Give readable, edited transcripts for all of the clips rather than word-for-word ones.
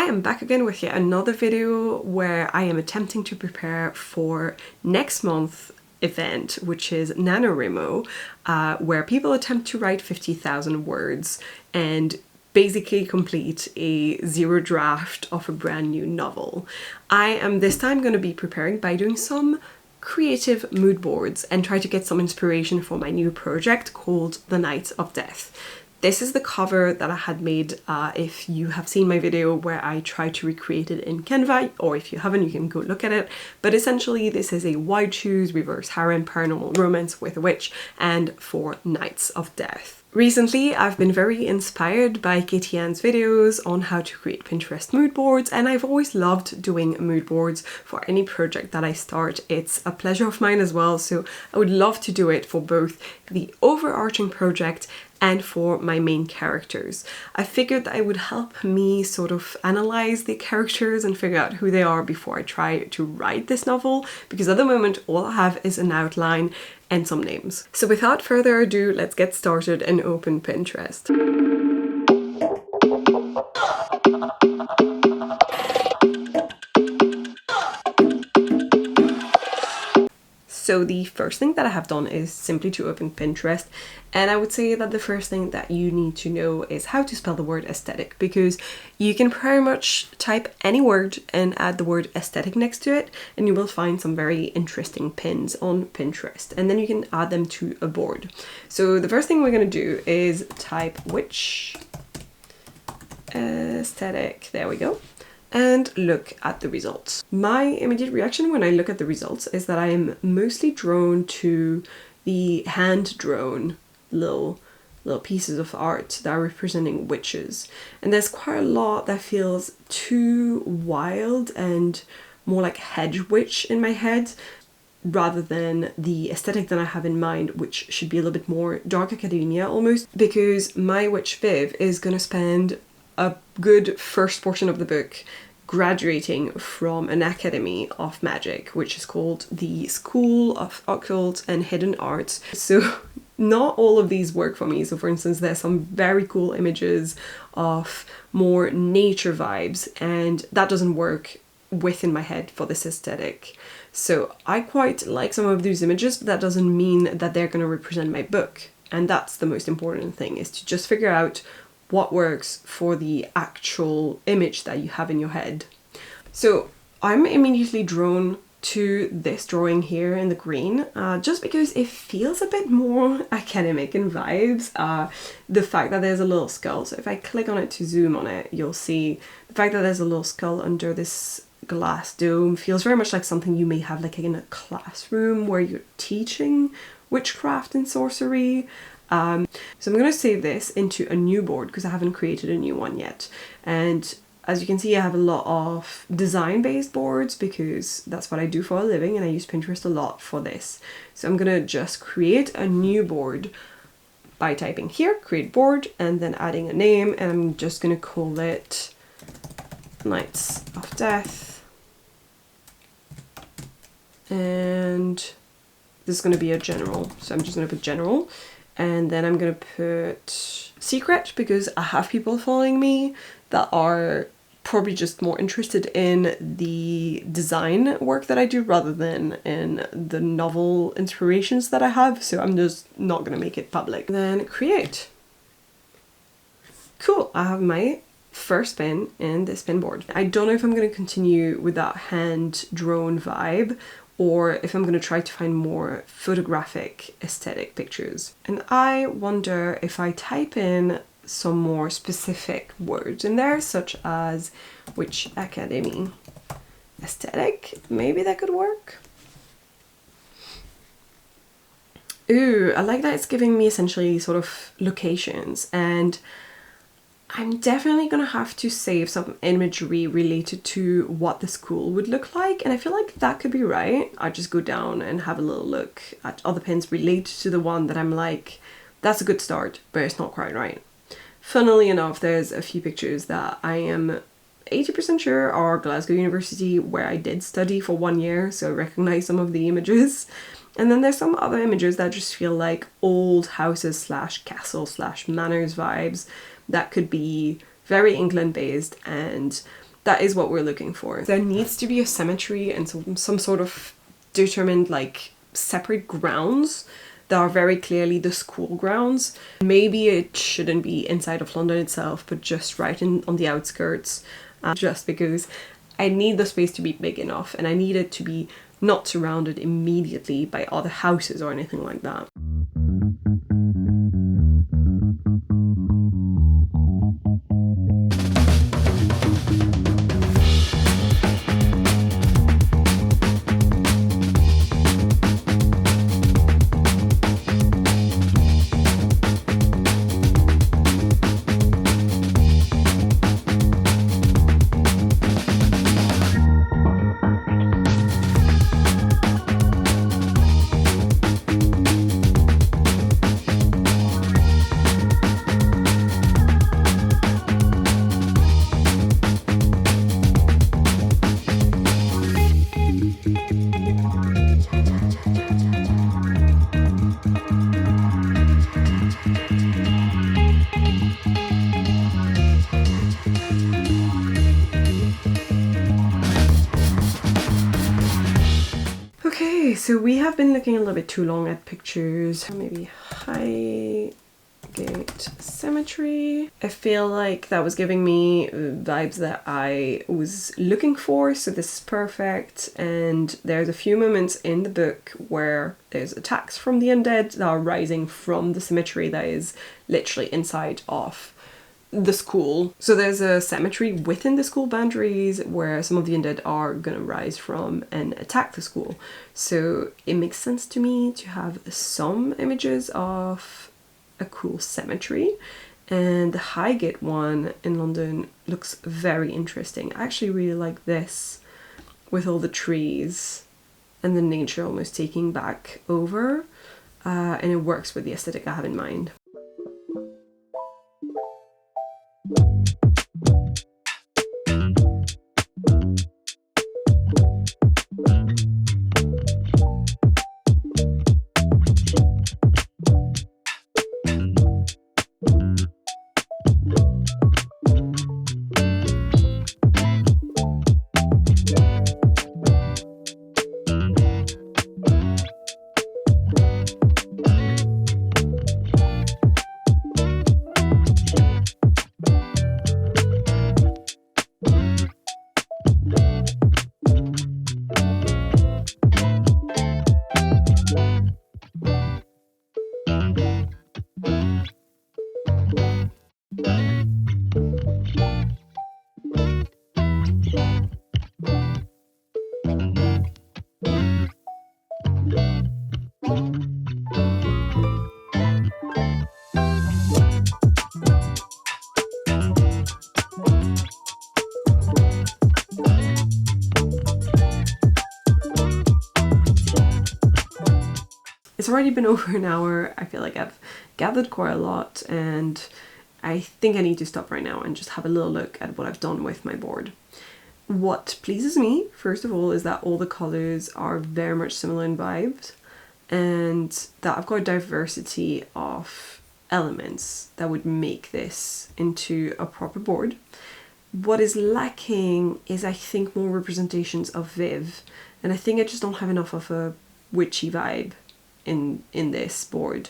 I am back again with yet another video where I am attempting to prepare for next month's event, which is NaNoWriMo, where people attempt to write 50,000 words and basically complete a zero draft of a brand new novel. I am this time going to be preparing by doing some creative mood boards and try to get some inspiration for my new project called The Night of Death. This is the cover that I had made if you have seen my video where I tried to recreate it in Canva, or if you haven't, you can go look at it. But essentially this is a White Shoes, Reverse Harem, Paranormal Romance with a Witch, and 4 Nights of Death. Recently, I've been very inspired by Katie Ann's videos on how to create Pinterest mood boards, and I've always loved doing mood boards for any project that I start. It's a pleasure of mine as well, so I would love to do it for both the overarching project and for my main characters. I figured that it would help me sort of analyze the characters and figure out who they are before I try to write this novel, because at the moment all I have is an outline and some names. So without further ado, let's get started and open Pinterest. So the first thing that I have done is simply to open Pinterest, and I would say that the first thing that you need to know is how to spell the word aesthetic, because you can pretty much type any word and add the word aesthetic next to it and you will find some very interesting pins on Pinterest, and then you can add them to a board. So the first thing we're going to do is type witch aesthetic, there we go, and look at the results. My immediate reaction when I look at the results is that I am mostly drawn to the hand-drawn little pieces of art that are representing witches. And there's quite a lot that feels too wild and more like hedge witch in my head, rather than the aesthetic that I have in mind, which should be a little bit more dark academia almost, because my witch Viv is gonna spend a good first portion of the book graduating from an academy of magic, which is called the School of Occult and Hidden Arts. So not all of these work for me. So for instance, there's some very cool images of more nature vibes, and that doesn't work within my head for this aesthetic. So I quite like some of these images, but that doesn't mean that they're going to represent my book. And that's the most important thing, is to just figure out what works for the actual image that you have in your head. So I'm immediately drawn to this drawing here in the green, just because it feels a bit more academic in vibes. The fact that there's a little skull, so if I click on it to zoom on it, you'll see the fact that there's a little skull under this glass dome feels very much like something you may have like in a classroom where you're teaching witchcraft and sorcery. So I'm going to save this into a new board because I haven't created a new one yet. And as you can see, I have a lot of design-based boards because that's what I do for a living and I use Pinterest a lot for this. So I'm going to just create a new board by typing here, create board, and then adding a name, and I'm just going to call it Nights of Death. And this is going to be a general, so I'm just going to put general. And then I'm going to put secret because I have people following me that are probably just more interested in the design work that I do rather than in the novel inspirations that I have. So I'm just not going to make it public. Then create. Cool, I have my first pin in this pin board. I don't know if I'm going to continue with that hand-drawn vibe, or if I'm going to try to find more photographic aesthetic pictures. And I wonder if I type in some more specific words in there, such as Witch Academy aesthetic, maybe that could work. Ooh, I like that it's giving me essentially sort of locations, and I'm definitely gonna have to save some imagery related to what the school would look like, and I feel like that could be right. I just go down and have a little look at other pins related to the one that I'm like, that's a good start, but it's not quite right. Funnily enough, there's a few pictures that I am 80% sure are Glasgow University, where I did study for 1 year, so I recognize some of the images. And then there's some other images that just feel like old houses slash castle slash manors vibes that could be very England based and that is what we're looking for. There needs to be a symmetry and some sort of determined like separate grounds that are very clearly the school grounds. Maybe it shouldn't be inside of London itself, but just right on the outskirts, just because I need the space to be big enough and I need it to be not surrounded immediately by other houses or anything like that. So we have been looking a little bit too long at pictures. Maybe Highgate Cemetery. I feel like that was giving me vibes that I was looking for, so this is perfect. And there's a few moments in the book where there's attacks from the undead that are rising from the cemetery that is literally inside of the school. So there's a cemetery within the school boundaries where some of the undead are gonna rise from and attack the school. So it makes sense to me to have some images of a cool cemetery, and the Highgate one in London looks very interesting. I actually really like this with all the trees and the nature almost taking back over, and it works with the aesthetic I have in mind. It's already been over an hour. I feel like I've gathered quite a lot, and I think I need to stop right now and just have a little look at what I've done with my board. What pleases me, first of all, is that all the colours are very much similar in vibes, and that I've got a diversity of elements that would make this into a proper board. What is lacking is, I think, more representations of Viv, and I think I just don't have enough of a witchy vibe in this board.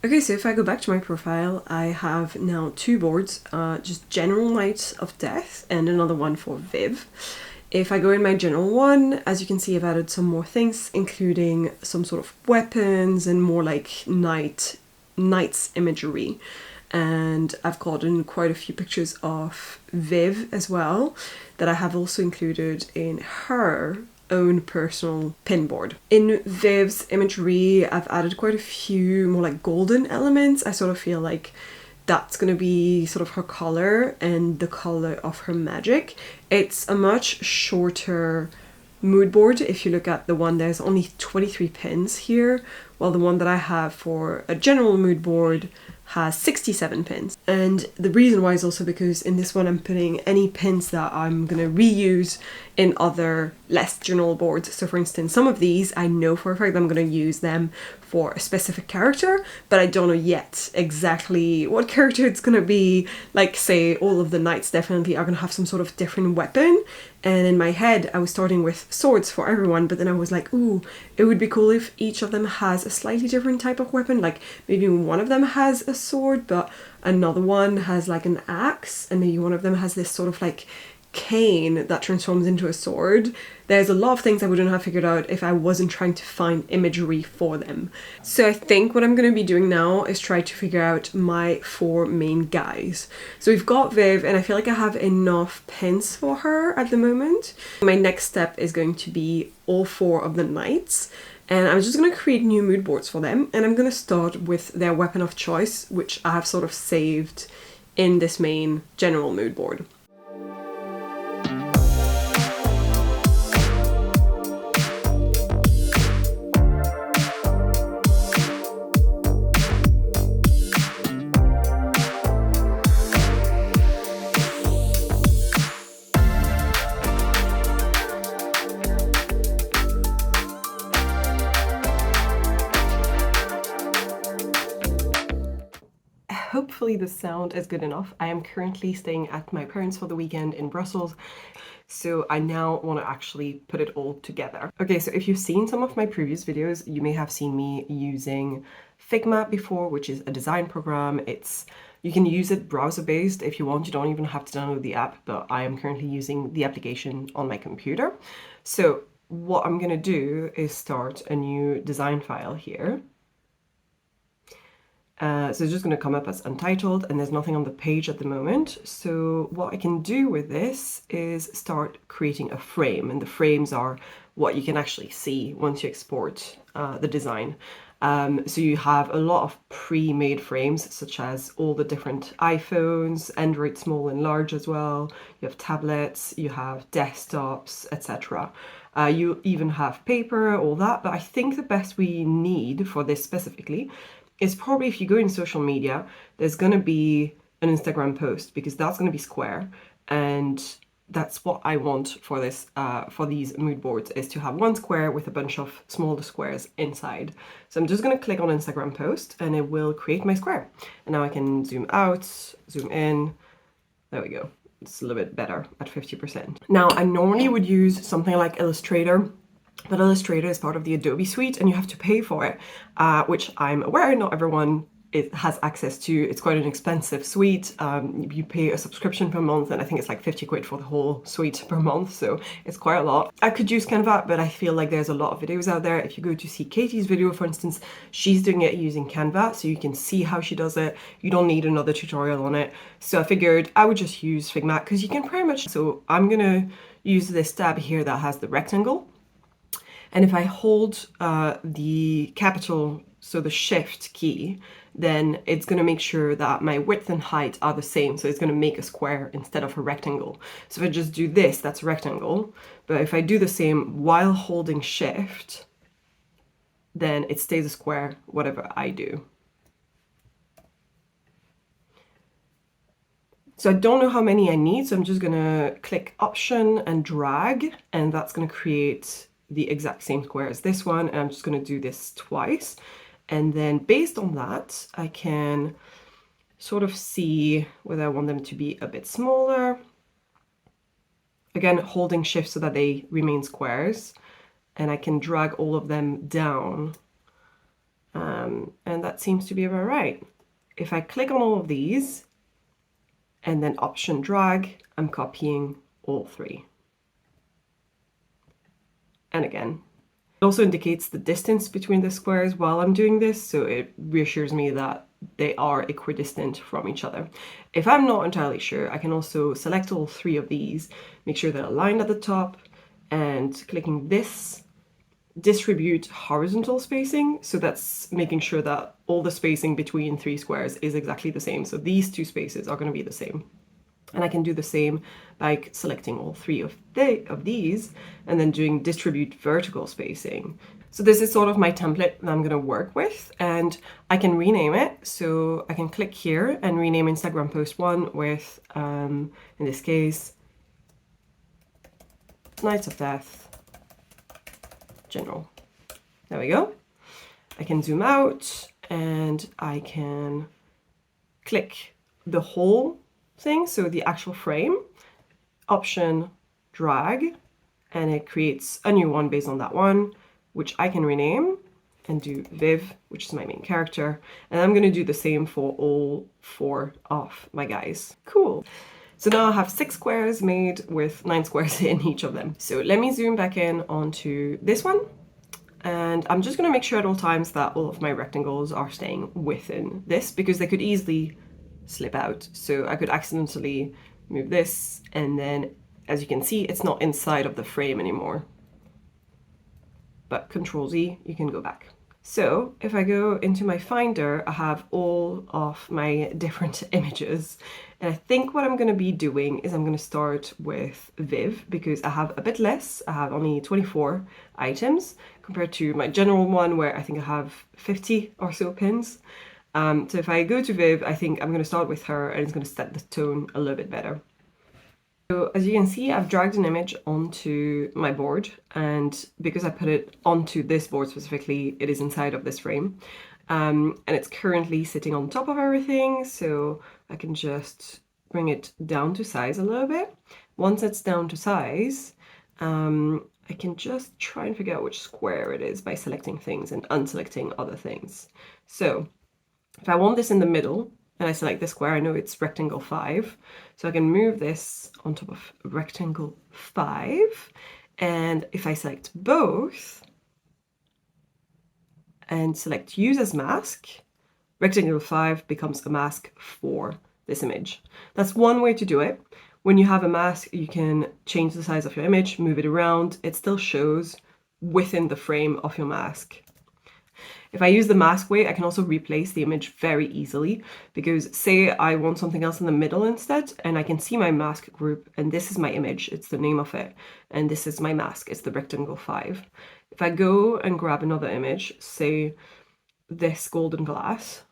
Okay, so if I go back to my profile, I have now two boards, just general Knights of Death and another one for Viv. If I go in my general one, as you can see, I've added some more things, including some sort of weapons and more like knights imagery. And I've gotten quite a few pictures of Viv as well, that I have also included in her own personal pin board. In Viv's imagery, I've added quite a few more like golden elements. I sort of feel like that's going to be sort of her color and the color of her magic. It's a much shorter mood board. If you look at the one, there's only 23 pins here, while the one that I have for a general mood board has 67 pins. And the reason why is also because in this one I'm putting any pins that I'm gonna reuse in other less general boards. So for instance, some of these I know for a fact I'm gonna use them for a specific character, but I don't know yet exactly what character it's gonna be. Like say all of the knights definitely are gonna have some sort of different weapon, and in my head I was starting with swords for everyone, but then I was like, ooh, it would be cool if each of them has a slightly different type of weapon. Like maybe one of them has a sword but another one has like an axe, and maybe one of them has this sort of like cane that transforms into a sword. There's a lot of things I wouldn't have figured out if I wasn't trying to find imagery for them. So I think what I'm going to be doing now is try to figure out my 4 main guys. So we've got Viv, and I feel like I have enough pins for her at the moment. My next step is going to be all 4 of the knights, and I'm just going to create new mood boards for them, and I'm going to start with their weapon of choice, which I have sort of saved in this main general mood board. Hopefully the sound is good enough. I am currently staying at my parents' for the weekend in Brussels, so I now want to actually put it all together. Okay, so if you've seen some of my previous videos, you may have seen me using Figma before, which is a design program. You can use it browser-based if you want. You don't even have to download the app, but I am currently using the application on my computer. So what I'm gonna do is start a new design file here. So it's just going to come up as untitled, and there's nothing on the page at the moment. So what I can do with this is start creating a frame, and the frames are what you can actually see once you export the design. So you have a lot of pre-made frames, such as all the different iPhones, Android small and large as well. You have tablets, you have desktops, etc. You even have paper, all that. But I think the best we need for this specifically is probably if you go in social media, there's going to be an Instagram post, because that's going to be square, and that's what I want for this for these mood boards, is to have one square with a bunch of smaller squares inside. So I'm just going to click on Instagram post, and it will create my square. And now I can zoom out, zoom in. There we go. It's a little bit better at 50%. Now I normally would use something like Illustrator, but Illustrator is part of the Adobe suite and you have to pay for it, which I'm aware not everyone has access to. It's quite an expensive suite. You pay a subscription per month, and I think it's like 50 quid for the whole suite per month, so it's quite a lot. I could use Canva, but I feel like there's a lot of videos out there. If you go to see Katie's video, for instance, she's doing it using Canva, so you can see how she does it. You don't need another tutorial on it. So I figured I would just use Figma, because you can pretty much, so I'm gonna use this tab here that has the rectangle. And if I hold the capital, so the shift key, then it's going to make sure that my width and height are the same. So it's going to make a square instead of a rectangle. So if I just do this, that's a rectangle. But if I do the same while holding shift, then it stays a square, whatever I do. So I don't know how many I need, so I'm just going to click Option and drag, and that's going to create the exact same square as this one, and I'm just going to do this twice, and then based on that I can sort of see whether I want them to be a bit smaller, again holding shift so that they remain squares, and I can drag all of them down, and that seems to be about right. If I click on all of these and then Option drag, I'm copying all 3. And again, it also indicates the distance between the squares while I'm doing this, so it reassures me that they are equidistant from each other. If I'm not entirely sure, I can also select all 3 of these, make sure they're aligned at the top, and clicking this distribute horizontal spacing. So that's making sure that all the spacing between 3 squares is exactly the same. So these 2 spaces are going to be the same. And I can do the same by selecting all 3 of these and then doing distribute vertical spacing. So this is sort of my template that I'm going to work with, and I can rename it. So I can click here and rename Instagram post 1 with, in this case, Knights of Death General. There we go. I can zoom out and I can click the whole thing, so the actual frame, option drag, and it creates a new one based on that one, which I can rename and do Viv, which is my main character. And I'm going to do the same for all 4 of my guys. Cool. So now I have 6 squares made with 9 squares in each of them. So let me zoom back in onto this one. And I'm just going to make sure at all times that all of my rectangles are staying within this, because they could easily slip out. So I could accidentally move this, and then as you can see, it's not inside of the frame anymore. But Control Z, you can go back. So if I go into my Finder, I have all of my different images. And I think what I'm going to be doing is I'm going to start with Viv, because I have a bit less. I have only 24 items compared to my general one where I think I have 50 or so pins. So if I go to Viv, I think I'm going to start with her, and it's going to set the tone a little bit better. So as you can see, I've dragged an image onto my board, and because I put it onto this board specifically, it is inside of this frame. And it's currently sitting on top of everything, so I can just bring it down to size a little bit. Once it's down to size, I can just try and figure out which square it is by selecting things and unselecting other things. So if I want this in the middle, and I select this square, I know it's rectangle 5. So I can move this on top of rectangle 5. And if I select both and select use as mask, rectangle 5 becomes a mask for this image. That's one way to do it. When you have a mask, you can change the size of your image, move it around. It still shows within the frame of your mask. If I use the mask way, I can also replace the image very easily, because say I want something else in the middle instead, and I can see my mask group, and this is my image, it's the name of it, and this is my mask, it's the rectangle 5. If I go and grab another image, say this golden glass,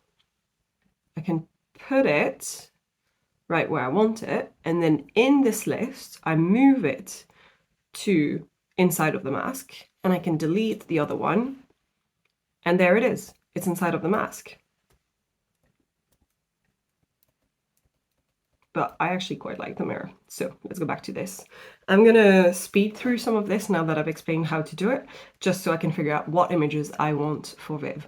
I can put it right where I want it, and then in this list, I move it to inside of the mask, and I can delete the other one. And there it is. It's inside of the mask. But I actually quite like the mirror. So let's go back to this. I'm going to speed through some of this now that I've explained how to do it, just so I can figure out what images I want for Viv.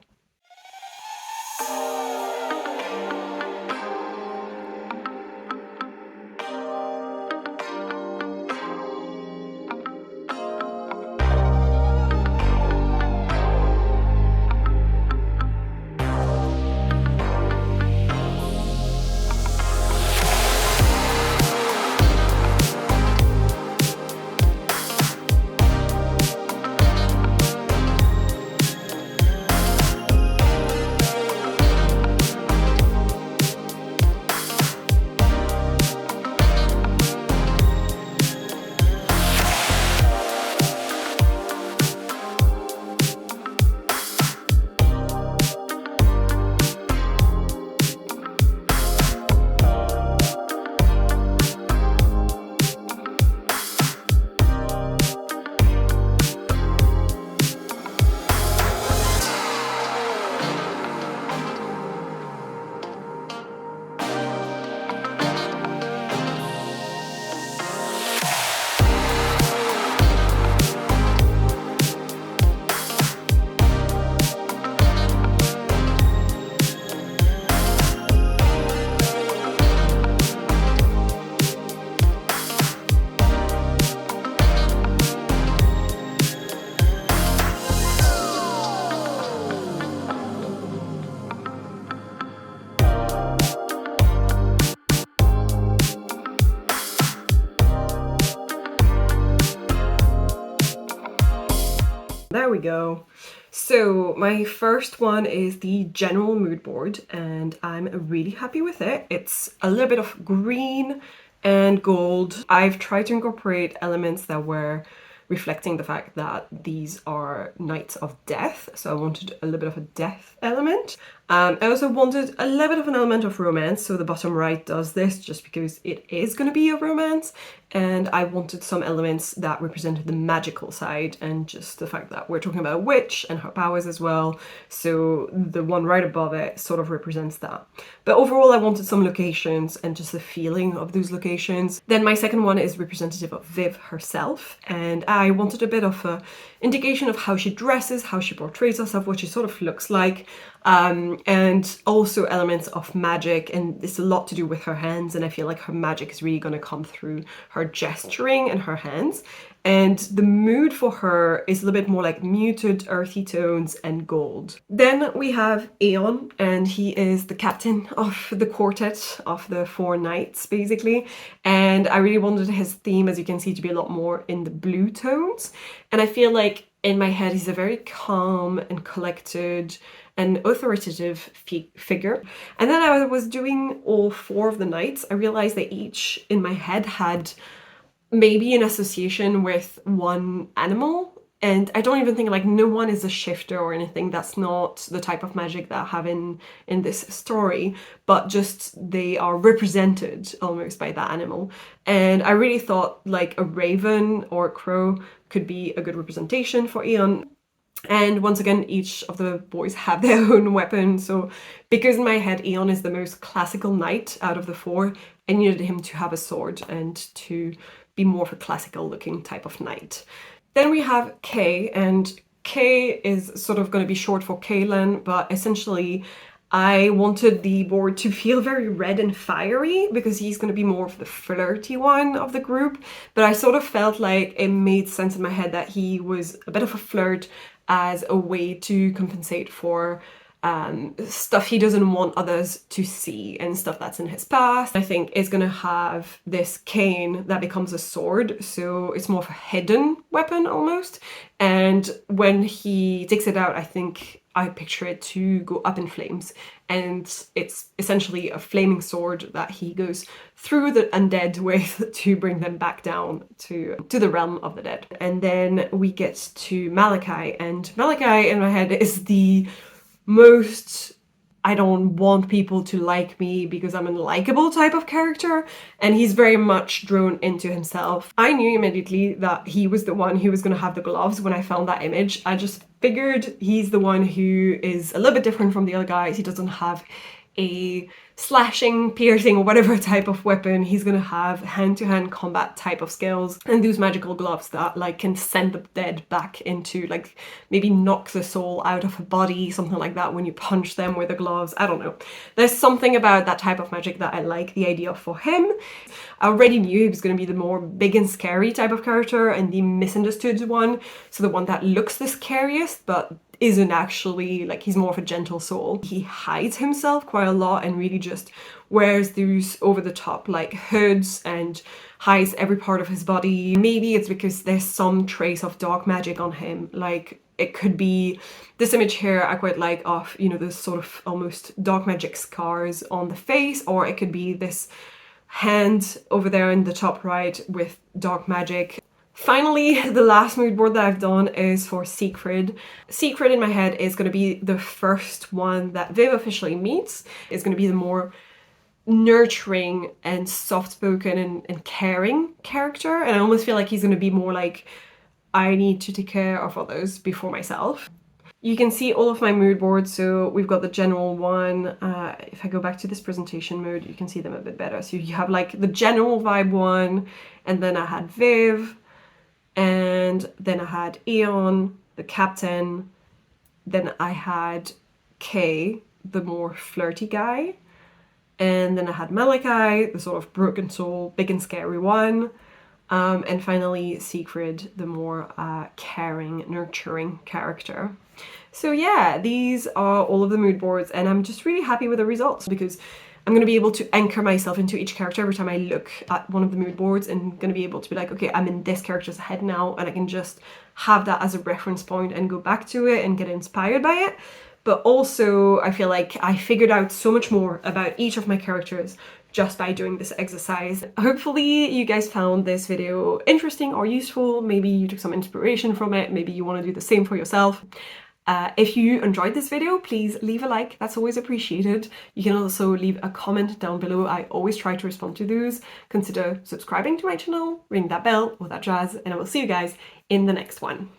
we go. So my first one is the general mood board, and I'm really happy with it. It's a little bit of green and gold. I've tried to incorporate elements that were reflecting the fact that these are nights of death, so I wanted a little bit of a death element. I also wanted a little bit of an element of romance, so the bottom right does this just because it is going to be a romance, and I wanted some elements that represented the magical side and just the fact that we're talking about a witch and her powers as well, so the one right above it sort of represents that. But overall I wanted some locations and just the feeling of those locations. Then my second one is representative of Viv herself, and I wanted a bit of an indication of how she dresses, how she portrays herself, what she sort of looks like, and also elements of magic, and it's a lot to do with her hands, and I feel like her magic is really going to come through her gesturing and her hands. And the mood for her is a little bit more like muted earthy tones and gold. Then we have Aeon, and he is the captain of the quartet of the 4 knights basically, and I really wanted his theme, as you can see, to be a lot more in the blue tones, and I feel like in my head he's a very calm and collected and authoritative figure. And then I was doing all 4 of the knights. I realized that each in my head had maybe an association with one animal, and I don't even think, like, no one is a shifter or anything. That's not the type of magic that I have in this story, but just they are represented almost by that animal. And I really thought like a raven or a crow could be a good representation for Aeon. And once again, each of the boys have their own weapon, so because in my head Aeon is the most classical knight out of the 4, I needed him to have a sword and to be more of a classical looking type of knight. Then we have Kay, and Kay is sort of going to be short for Kaylin, but essentially I wanted the board to feel very red and fiery because he's going to be more of the flirty one of the group, but I sort of felt like it made sense in my head that he was a bit of a flirt as a way to compensate for stuff he doesn't want others to see and stuff that's in his past. I think it's gonna have this cane that becomes a sword, so it's more of a hidden weapon almost, and when he takes it out, I think I picture it to go up in flames, and it's essentially a flaming sword that he goes through the undead with to bring them back down to the realm of the dead. And then we get to Malachi, and Malachi in my head is the most I don't want people to like me because I'm a likable type of character, and he's very much drawn into himself. I knew immediately that he was the one who was going to have the gloves when I found that image. I just figured he's the one who is a little bit different from the other guys. He doesn't have a slashing, piercing, or whatever type of weapon. He's gonna have hand-to-hand combat type of skills and those magical gloves that like can send the dead back into, like, maybe knock the soul out of a body, something like that when you punch them with the gloves. I don't know. There's something about that type of magic that I like the idea of for him. I already knew he was gonna be the more big and scary type of character and the misunderstood one, so the one that looks the scariest but isn't actually, like, he's more of a gentle soul. He hides himself quite a lot and really just wears those over the top like hoods and hides every part of his body. Maybe it's because there's some trace of dark magic on him. Like, it could be this image here I quite like of, you know, this sort of almost dark magic scars on the face, or it could be this hand over there in the top right with dark magic. Finally, the last mood board that I've done is for Siegfried. Siegfried in my head is going to be the first one that Viv officially meets. It's going to be the more nurturing and soft-spoken and caring character, and I almost feel like he's going to be more like, I need to take care of others before myself. You can see all of my mood boards, so we've got the general one. If I go back to this presentation mode, you can see them a bit better. So you have like the general vibe one, and then I had Viv, and then I had Aeon, the captain, then I had Kay, the more flirty guy, and then I had Malachi, the sort of broken soul, big and scary one, and finally Siegfried, the more caring, nurturing character. So yeah, these are all of the mood boards, and I'm just really happy with the results because I'm going to be able to anchor myself into each character every time I look at one of the mood boards, and going to be able to be like, okay, I'm in this character's head now, and I can just have that as a reference point and go back to it and get inspired by it. But also I feel like I figured out so much more about each of my characters just by doing this exercise. Hopefully you guys found this video interesting or useful. Maybe you took some inspiration from it. Maybe you want to do the same for yourself. If you enjoyed this video, please leave a like, that's always appreciated. You can also leave a comment down below. I always try to respond to those. Consider subscribing to my channel, ring that bell, all that jazz, and I will see you guys in the next one.